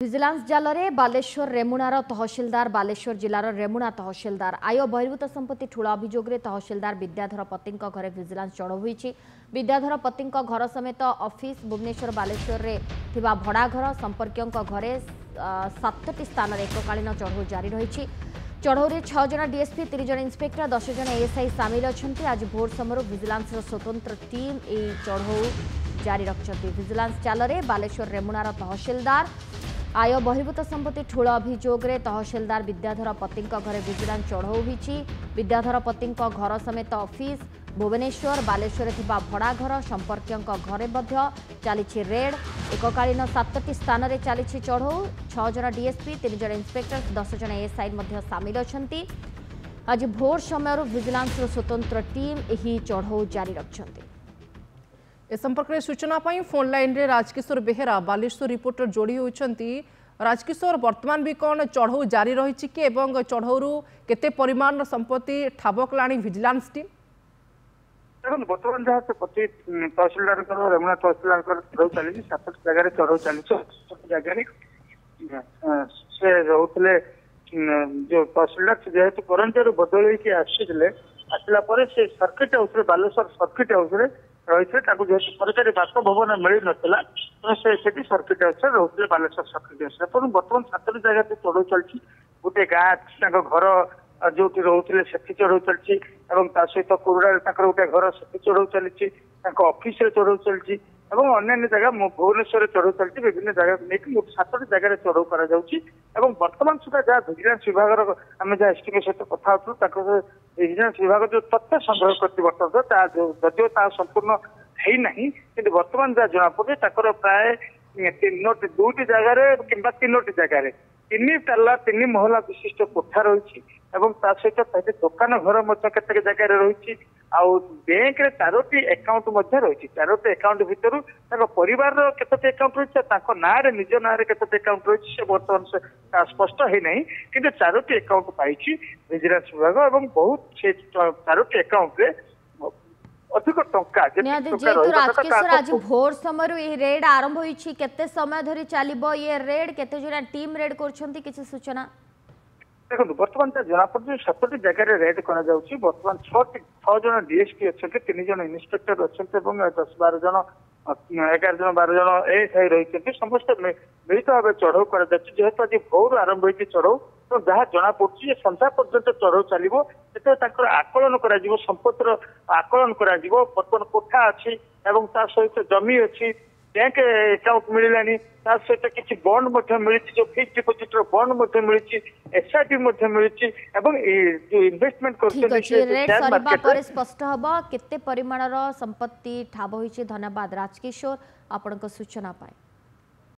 Vigilance जाल में बालेश्वर रेमुणार तहसिलदार बालेश्वर जिलार रेमुणा तहसिलदार आय बहिर्भूत संपत्ति ठूल अभियोग में तहसिलदार विद्याधर पति घरे विजिलेंस चढ़ऊ होती। विद्याधर पति घर समेत ऑफिस भुवनेश्वर बालेश्वर रे भड़ा घर संपर्कियों घरे 7टी स्थान एककालीन चढ़ऊ जारी रही। चढ़ऊ में 6 जन डीएसपी 30 जन इंस्पेक्टर 10 जन एएसआई सामिल अच्छा। आज भोर समय विजिलेंस स्वतंत्र टीम चढ़ऊ जारी रखिंट। विजिलेंस जाल में बालेश्वर रेमुणार तहसिलदार आय बहिर्भूत संपत्ति ठूल अभियोग में तहसिलदार विद्याधर पति घरे विजिलेंस चढ़ऊ होती। विद्याधर पति घर समेत ऑफिस भुवनेश्वर बालेश्वर भड़ा घर संपर्कियों घरे चली रेड। एककालीन 7टी स्थान में चली चढ़ऊ। 6 जन डीएसपी 3 जन इंस्पेक्टर 10 जन एएसआई सामिल अच्छा। आज भोर समय विजिलेंस स्वतंत्र टीम यही चढ़ऊ जारी रखिंट। ए संपर्क में सूचना पाई फोन लाइन रे राजकिशोर बेहेरा बालेश्वर रिपोर्टर जोड़ी होती। राजकिशोर वर्तमान भी कौन चढ़ऊ जारी रही कि एवं चढ़ऊ केते परिमाण संपत्ति ठाब कलानी विजिलेंस टीम? देखो बर्तमान जहाँ से तहसिलदार रेमुणा तहसिलदार चढ़ऊ चली 7 जगह चढ़ऊ चली जगह से रोते जो तहसिलदार जेहेतु करंट बदल आसला से circuit house Baleshwar circuit house रही जेहतु सरकारी बासभवन मिल नाला तो सर्किट हाउस रोते बालेश्वर सर्किट हाउस बर्तमान 7 जगह चढ़ऊ चलती। गोटे गाँ घर जो रोते से चढ़ऊ चलती सहित कोरड़ा गोटे घर से चढ़ऊ चलती ऑफिस चढ़ऊ चलती अन्य जगह भुवनेश्वर चढ़ऊ चलती। विभिन्न जगह नहीं 7 जगह चढ़ऊ कर बर्तमान सुधा जहाँ विजिलेंस विभाग आम जहाँ एसटीपी सहित कथा हो विजिलेंस विभाग जो तथ्य संग्रह कर जदिव संपूर्ण है ना कि बर्तमान जहाँ जना पड़े प्राय 2टी जगह कि 3टी जगह 3 ताला 3 महला विशिष्ट कोठा रही सहित दुकान घर केत जगह रही बैंक 4टी अकाउंट रही 4टी अकाउंट भितर परिवार केतोटी अकाउंट रही ना निज ना केतोटी अकाउंट रही से बर्तमान से स्पष्ट है ना कि 4टी अकाउंट पाई विजिलेंस विभाग और बहुत से 4टी अकाउंट अधिक टंका राजकिशोर आज भोर समय रेड आरंभ होती केते समय धरी चलो ये रेड केते जना टीम रेड कर सूचना? देखो बर्तमान जना पड़े 7टी जगह रेड कर बर्तमान 6 जन डीएसपी अच्छा 3 जन इन्स्पेक्टर अच्छा 10-12 जन 11-12 जन एएसआई रही समस्त मिलित भाव चढ़ऊ कर जेहेतु आज भोर आरंभ होती चढ़ऊ तो जहाँ जना पड़ी सन्ध्या पर्यंत चढ़ऊ चलो आकलन कर संपत्तिर आकलन कर बर्तमान कोठा अच्छी सहित जमी अच्छी बैंक अकाउंट मिललानी सहित किसी बॉन्ड मिली जो फिक्स डिपोजिट बॉन्ड मिली एसआईपी मिली जो इन्वेस्टमेंट कर स्पष्ट हम केते परिमाणर संपत्ति ठाब होती। धन्यवाद राजकिशोर आपण सूचना पाए।